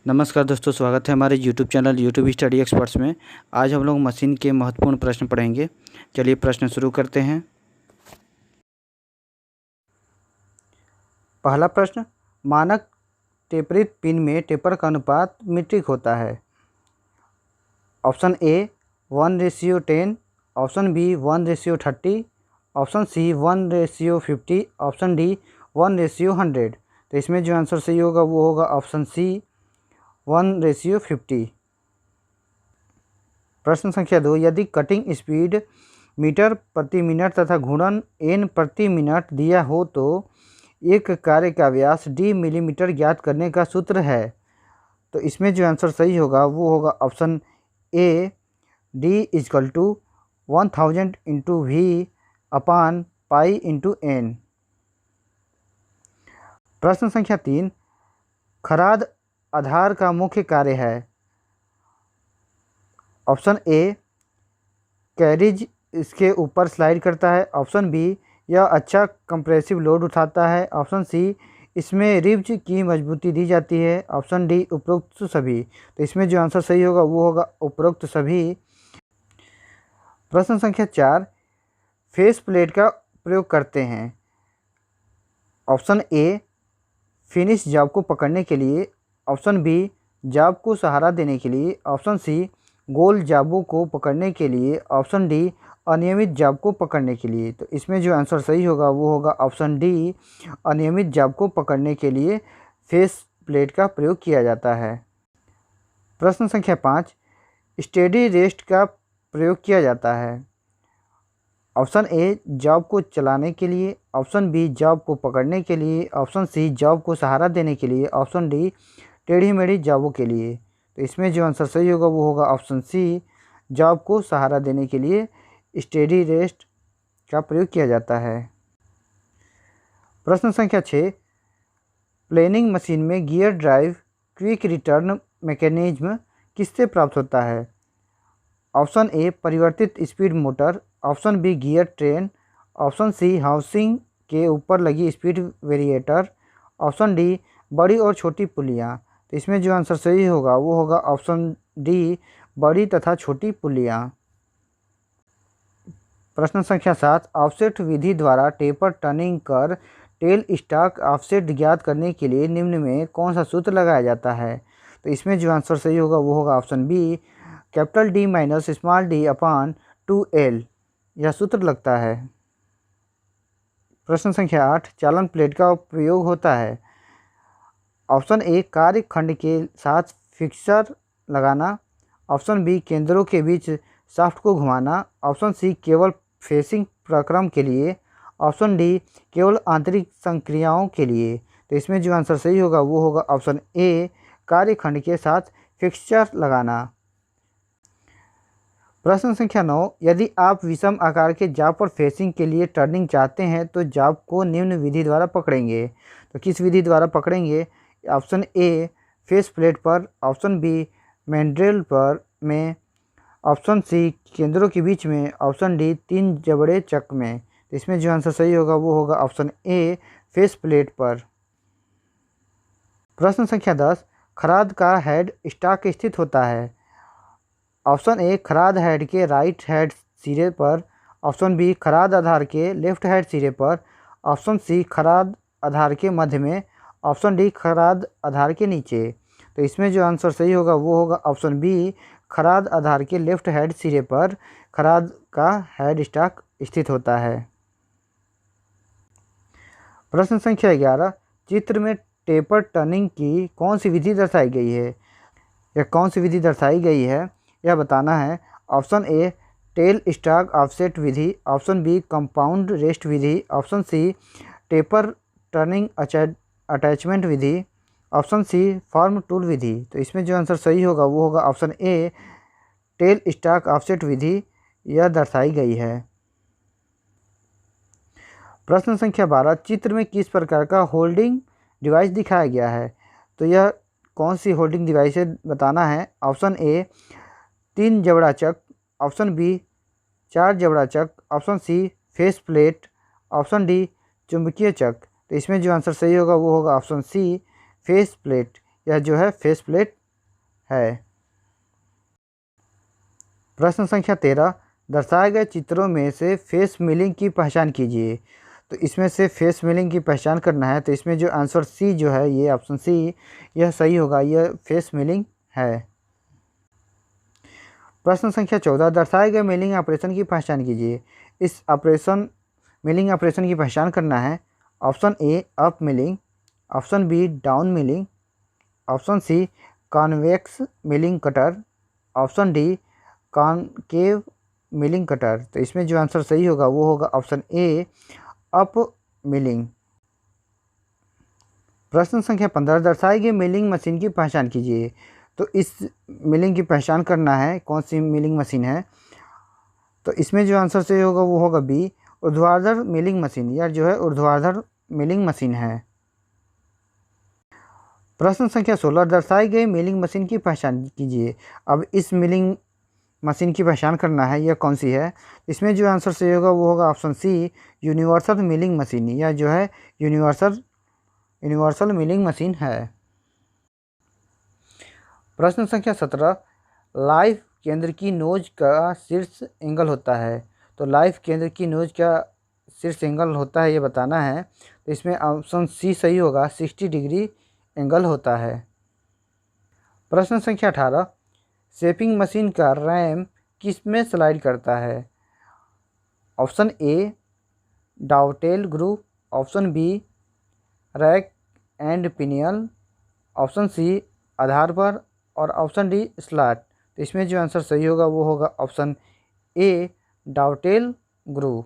नमस्कार दोस्तों, स्वागत है हमारे YouTube channel YouTube study experts में। आज हम लोग मशीन के महत्वपूर्ण प्रश्न पढ़ेंगे। चलिए प्रश्न शुरू करते हैं। पहला प्रश्न, मानक टेपरित पिन में टेपर का अनुपात मीट्रिक होता है। Option A 1:10, option B 1:30, option C 1:50, option D 1:100। तो इसमें जो आंसर सही होगा वो होगा ऑप्शन सी 1:50। प्रश्न संख्या 2, यदि कटिंग स्पीड मीटर प्रति मिनट तथा घूर्णन n प्रति मिनट दिया हो तो एक कार्य का व्यास d मिलीमीटर ज्ञात करने का सूत्र है। तो इसमें जो आंसर सही होगा वो होगा ऑप्शन ए d = 1000 × v/π × n। प्रश्न संख्या 3, खराद आधार का मुख्य कार्य है। ऑप्शन ए कैरिज इसके ऊपर स्लाइड करता है, ऑप्शन बी यह अच्छा कंप्रेसिव लोड उठाता है, ऑप्शन सी इसमें रिब्ज की मजबूती दी जाती है, ऑप्शन डी उपरोक्त सभी। तो इसमें जो आंसर सही होगा वो होगा उपरोक्त सभी। प्रश्न संख्या 4, फेस प्लेट का प्रयोग करते हैं। ऑप्शन ए फिनिश जॉब को पकड़ने के लिए, ऑप्शन बी जॉब को सहारा देने के लिए, ऑप्शन सी गोल जॉबों को पकड़ने के लिए, ऑप्शन डी अनियमित जॉब को पकड़ने के लिए। तो इसमें जो आंसर सही होगा वो होगा ऑप्शन डी, अनियमित जॉब को पकड़ने के लिए फेस प्लेट का प्रयोग किया जाता है। प्रश्न संख्या 5, स्टेडी रेस्ट का प्रयोग किया जाता है। ऑप्शन ए जॉब को चलाने के लिए, ऑप्शन बी जॉब को पकड़ने के लिए, ऑप्शन सी जॉब को सहारा देने के लिए, ऑप्शन डी टेढ़ी मेढ़ी जॉबों के लिए। तो इसमें जो आंसर सही होगा वो होगा ऑप्शन सी, जॉब को सहारा देने के लिए स्टेडी रेस्ट का प्रयोग किया जाता है। प्रश्न संख्या 6, प्लेनिंग मशीन में gear drive quick return mechanism किससे प्राप्त होता है। ऑप्शन ए परिवर्तित speed motor, option B gear train, option C housing के ऊपर लगी स्पीड वेरिएटर, ऑप्शन डी बड़ी और छोटी पुलियाँ। तो इसमें जो आंसर सही होगा वो होगा ऑप्शन डी, बड़ी तथा छोटी पुलियाँ। प्रश्न संख्या 7, ऑफसेट विधि द्वारा टेपर टर्निंग कर टेल स्टॉक ऑफसेट ज्ञात करने के लिए निम्न में कौन सा सूत्र लगाया जाता है। तो इसमें जो आंसर सही होगा वो होगा ऑप्शन बी, D-d/2L यह सूत्र लगता है। प्रश्न संख्या 8, चालन प्लेट का प्रयोग होता है। ऑप्शन ए कार्य खंड के साथ फिक्सर लगाना, ऑप्शन बी केंद्रों के बीच शाफ्ट को घुमाना, ऑप्शन सी केवल फेसिंग प्रक्रम के लिए, ऑप्शन डी केवल आंतरिक संक्रियाओं के लिए। तो इसमें जो आंसर सही होगा वो होगा ऑप्शन ए, कार्य खंड के साथ फिक्सचर लगाना। प्रश्न संख्या 9, यदि आप विषम आकार के जॉब पर फेसिंग के लिए टर्निंग चाहते हैं तो जॉब को निम्न विधि द्वारा पकड़ेंगे। तो किस विधि द्वारा पकड़ेंगे। ऑप्शन ए फेस प्लेट पर, ऑप्शन बी मैंड्रेल पर में, ऑप्शन सी केंद्रों के बीच में, ऑप्शन डी 3 जबड़े चक में। तो इसमें जो आंसर सही होगा वो होगा ऑप्शन ए, फेस प्लेट पर। प्रश्न संख्या 10, खराद का हेड स्टॉक स्थित होता है। ऑप्शन ए खराद हेड के राइट हेड सिरे पर, ऑप्शन बी खराद आधार के लेफ्ट हेड सिरे पर, ऑप्शन सी खराद आधार के मध्य में, ऑप्शन डी खराद आधार के नीचे। तो इसमें जो आंसर सही होगा वो होगा ऑप्शन बी, खराद आधार के लेफ्ट हेड सिरे पर खराद का हेड स्टॉक स्थित होता है। प्रश्न संख्या 11, चित्र में टेपर टर्निंग की कौन सी विधि दर्शाई गई है। यह कौन सी विधि दर्शाई गई है यह बताना है। Option A tailstock offset विधि, ऑप्शन बी कंपाउंड रेस्ट विधि, option C taper turning attachment विधि, ऑप्शन सी फॉर्म टूल विधि। तो इसमें जो आंसर सही होगा वो होगा option A, tailstock offset विधि यह दर्शाई गई है। प्रश्न संख्या 12, चित्र में किस प्रकार का होल्डिंग डिवाइस दिखाया गया है। तो यह कौन सी होल्डिंग डिवाइस है बताना है। ऑप्शन ए 3 जबड़ा चक, ऑप्शन बी 4 जबड़ा chuck, option C faceplate, option D चुंबकीय चक। तो इसमें जो आंसर सही होगा वो होगा ऑप्शन सी, फेस प्लेट यह जो है फेस प्लेट है। प्रश्न संख्या 13, दर्शाए गए चित्रों में से फेस मिलिंग की पहचान कीजिए। तो इसमें से फेस मिलिंग की पहचान करना है, तो इसमें जो आंसर सी जो है, ये ऑप्शन सी यह सही होगा, यह फेस मिलिंग है। प्रश्न संख्या 14, दर्शाए गए मिलिंग ऑपरेशन की पहचान कीजिए। इस मिलिंग ऑपरेशन की पहचान करना है। Option A up milling, option B down milling, option C convex milling cutter, option D concave milling cutter. तो इसमें जो आंसर सही होगा वो होगा ऑप्शन ए अप मिलिंग। प्रश्न संख्या 15, दर्शाई गई मिलिंग मशीन की पहचान कीजिए। तो इस मिलिंग की पहचान करना है कौन सी मिलिंग मशीन है। तो इसमें जो आंसर सही होगा वो होगा बी ऊर्ध्वाधर मिलिंग मशीन, यह जो है ऊर्ध्वाधर मिलिंग मशीन है। प्रश्न संख्या 16, दर्शाई गई मिलिंग मशीन की पहचान कीजिए। अब इस मिलिंग मशीन की पहचान करना है यह कौन सी है। इसमें जो आंसर सही होगा वो होगा option C universal milling machine, यह जो है यूनिवर्सल मिलिंग मशीन है। प्रश्न संख्या 17, लाइफ केंद्र की नोज का शीर्ष एंगल होता है। तो लाइफ केंद्र की नोज का शीर्ष एंगल होता है ये बताना है। तो इसमें ऑप्शन सी सही होगा, 60 डिग्री एंगल होता है। प्रश्न संख्या 18, शेपिंग मशीन का रैम किस में स्लाइड करता है। Option A dovetail groove, option B rack and pinion, option C आधार पर, और ऑप्शन डी स्लॉट। तो इसमें जो आंसर सही होगा वो होगा ऑप्शन ए डाउटेल ग्रूव।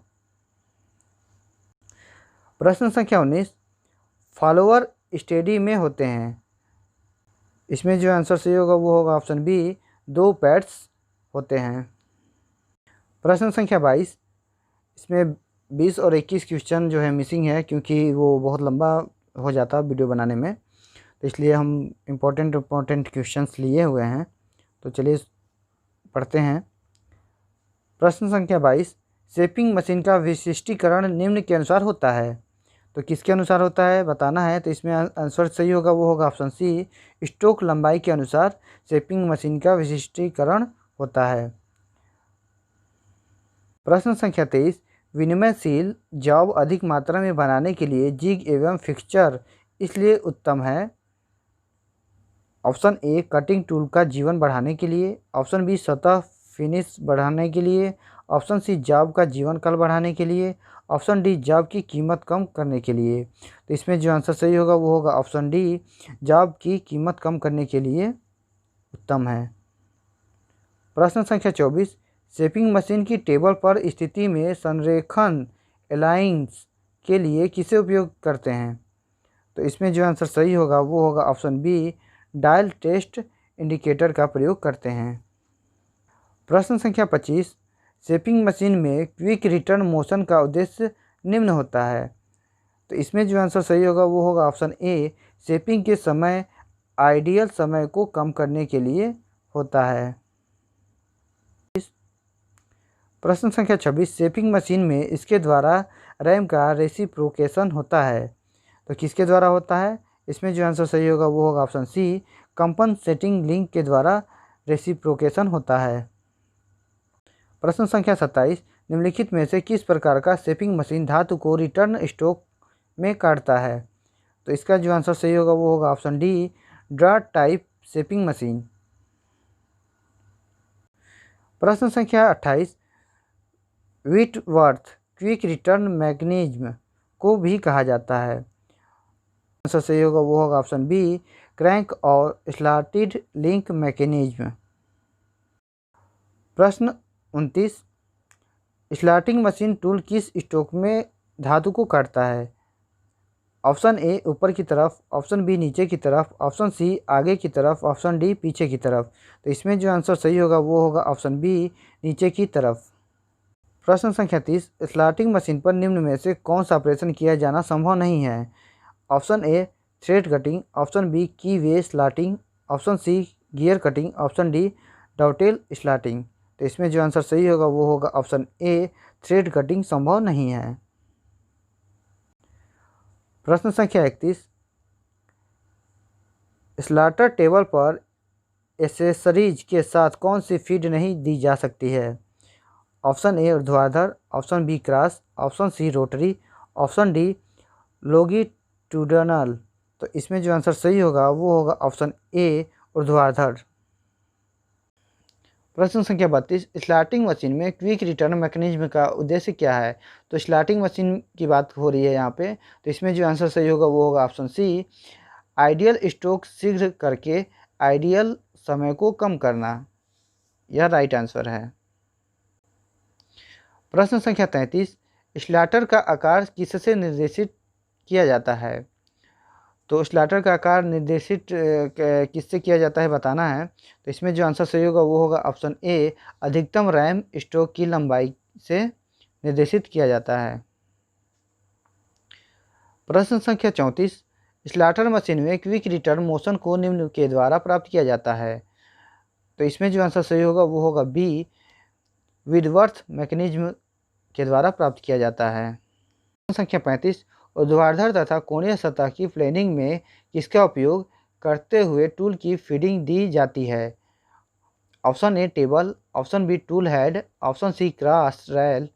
प्रश्न संख्या 19, फॉलोअर स्टेडी में होते हैं। इसमें जो आंसर सही होगा वो होगा ऑप्शन बी 2 पैड्स होते हैं। प्रश्न संख्या 22, इसमें 20 और 21 क्वेश्चन जो है मिसिंग है, क्योंकि वो बहुत लंबा हो जाता वीडियो बनाने में, तो इसलिए हम इम्पोर्टेंट क्वेश्चंस लिए हुए हैं। तो चलिए पढ़ते हैं। प्रश्न संख्या 22, शेपिंग मशीन का विशिष्टीकरण निम्न के अनुसार होता है। तो किसके अनुसार होता है बताना है। तो इसमें आंसर सही होगा वो होगा ऑप्शन सी स्ट्रोक लंबाई के अनुसार शेपिंग मशीन का विशिष्टीकरण होता है। प्रश्न संख्या 23, विनिमयशील जॉब अधिक मात्रा में बनाने के लिए जिग एवं फिक्सचर इसलिए उत्तम है। ऑप्शन ए कटिंग टूल का जीवन बढ़ाने के लिए, ऑप्शन बी सतह फिनिश बढ़ाने के लिए, ऑप्शन सी जॉब का जीवन काल बढ़ाने के लिए, ऑप्शन डी जॉब की कीमत कम करने के लिए। तो इसमें जो आंसर सही होगा वो होगा ऑप्शन डी जॉब की कीमत कम करने के लिए उत्तम है। प्रश्न संख्या 24, शेपिंग मशीन की टेबल पर स्थिति में संरेखण अलाइंस के लिए किसे उपयोग करते हैं। तो इसमें जो आंसर सही होगा वो होगा option B dial test indicator का प्रयोग करते हैं। प्रश्न संख्या 25, शेपिंग मशीन में क्विक रिटर्न मोशन का उद्देश्य निम्न होता है। तो इसमें जो आंसर सही होगा वो होगा ऑप्शन ए शेपिंग के समय आइडियल समय को कम करने के लिए होता है। प्रश्न संख्या 26, शेपिंग मशीन में इसके द्वारा रैम का रेसिप्रोकेशन होता है। तो किसके द्वारा होता है। इसमें जो आंसर सही होगा वो होगा ऑप्शन सी कंपनसेटिंग लिंक के द्वारा रेसिप्रोकेशन होता है। प्रश्न संख्या 27, निम्नलिखित में से किस प्रकार का शेपिंग मशीन धातु को रिटर्न स्ट्रोक में काटता है। तो इसका जो आंसर सही होगा वो होगा option D draw type shaping machine. प्रश्न संख्या 28, व्हिटवर्थ क्विक रिटर्न मैकेनिज्म को भी कहा जाता है। आंसर सही होगा वो होगा ऑप्शन बी क्रैंक और स्लॉटेड लिंक मैकेनिज्म। प्रश्न 29, स्लॉटिंग मशीन टूल किस स्ट्रोक में धातु को काटता है। ऑप्शन ए ऊपर की तरफ, ऑप्शन बी नीचे की तरफ, ऑप्शन सी आगे की तरफ, ऑप्शन डी पीछे की तरफ। तो इसमें जो आंसर सही होगा वो होगा ऑप्शन बी नीचे की तरफ। प्रश्न संख्या 30, स्लॉटिंग मशीन पर निम्न में से कौन सा ऑपरेशन किया जाना संभव नहीं है। Option A thread cutting, option B keyway slotting, option C gear cutting, option D dovetail slotting. तो इसमें जो आंसर सही होगा वो होगा ऑप्शन ए थ्रेड कटिंग संभव नहीं है। प्रश्न संख्या 31, स्लाटर टेबल पर एसेसरीज के साथ कौन सी फीड नहीं दी जा सकती है? ऑप्शन ए ऊर्ध्वाधर, option B cross, option C rotary, option D longitudinal. तो इसमें जो आंसर सही होगा वो होगा ऑप्शन ए ऊर्ध्वाधर। प्रश्न संख्या 32, स्लॉटिंग मशीन में क्विक रिटर्न मैकेनिज्म का उद्देश्य क्या है? तो स्लॉटिंग मशीन की बात हो रही है यहाँ पे, तो इसमें जो आंसर सही होगा वो होगा ऑप्शन सी आइडियल स्ट्रोक शीघ्र करके आइडियल समय को कम करना। यह राइट आंसर है। प्रश्न संख्या 33, स्लॉटर का आकार किससे निर्देशित किया जाता है? तो स्लॉटर का आकार निर्देशित किससे किया जाता है बताना है। तो इसमें जो आंसर सही होगा वो होगा ऑप्शन ए अधिकतम रैम स्ट्रोक की लंबाई से निर्देशित किया जाता है। प्रश्न संख्या 34, स्लॉटर मशीन में क्विक रिटर्न मोशन को निम्न के द्वारा प्राप्त किया जाता है। तो इसमें जो आंसर सही होगा वो होगा बी विडवर्थ मैकेनिज्म के द्वारा प्राप्त किया जाता है। प्रश्न संख्या 35, ऊर्ध्वाधर तथा कोणीय सतह की प्लेनिंग में किसका उपयोग करते हुए टूल की फीडिंग दी जाती है? Option A table, option B tool head, option C cross rail,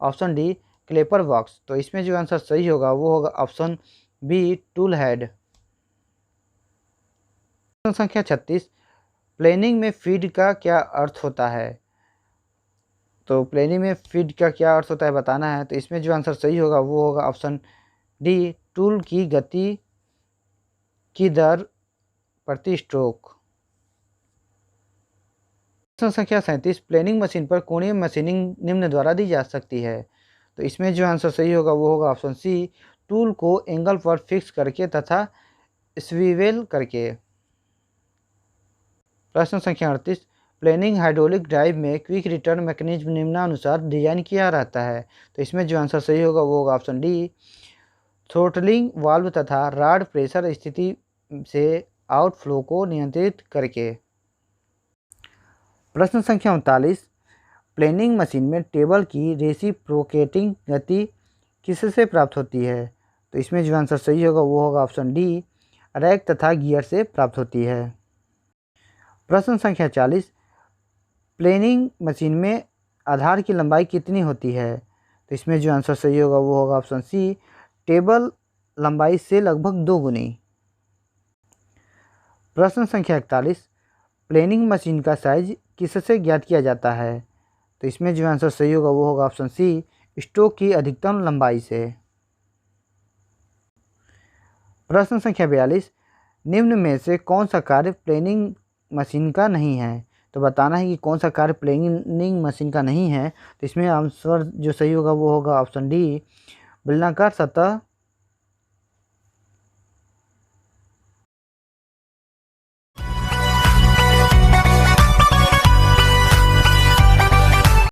option D clapper box. तो इसमें जो आंसर सही होगा वो होगा ऑप्शन बी टूल हेड। प्रश्न संख्या 36, प्लेनिंग में फीड का क्या अर्थ होता है? तो प्लेनिंग में फीड का क्या अर्थ होता है बताना है। तो इसमें जो आंसर सही होगा वो होगा ऑप्शन डी टूल की गति की दर प्रति स्ट्रोक। प्रश्न संख्या 37, प्लेनिंग मशीन पर कोणीय मशीनिंग निम्न द्वारा दी जा सकती है। तो इसमें जो आंसर सही होगा वो होगा ऑप्शन सी टूल को एंगल पर फिक्स करके तथा स्वीवेल करके। प्रश्न संख्या 38, प्लेनिंग हाइड्रोलिक ड्राइव में क्विक रिटर्न मैकेनिज्म निम्नानुसार डिजाइन किया रहता है। तो इसमें जो आंसर सही होगा वो होगा ऑप्शन डी थ्रोटलिंग वाल्व तथा रॉड प्रेशर स्थिति से आउटफ्लो को नियंत्रित करके। प्रश्न संख्या 39, प्लेनिंग मशीन में टेबल की रेसिप्रोकेटिंग गति किससे प्राप्त होती है? तो इसमें जो आंसर सही होगा वो होगा ऑप्शन डी रैक तथा गियर से प्राप्त होती है। प्रश्न संख्या 40, प्लेनिंग मशीन में आधार की लंबाई कितनी होती है? तो इसमें जो आंसर सही होगा वो होगा ऑप्शन सी टेबल लंबाई से लगभग 2 गुनी। प्रश्न संख्या 41, प्लेनिंग मशीन का साइज किससे ज्ञात किया जाता है? तो इसमें जो आंसर सही होगा वो होगा ऑप्शन सी स्ट्रोक की अधिकतम लंबाई से। प्रश्न संख्या 42, निम्न में से कौन सा कार्य प्लेनिंग मशीन का नहीं है? तो बताना है कि कौन सा कार्य प्लेनिंग मशीन का नहीं है। तो इसमें आंसर जो सही होगा वो होगा ऑप्शन डी बेलनाकार सतह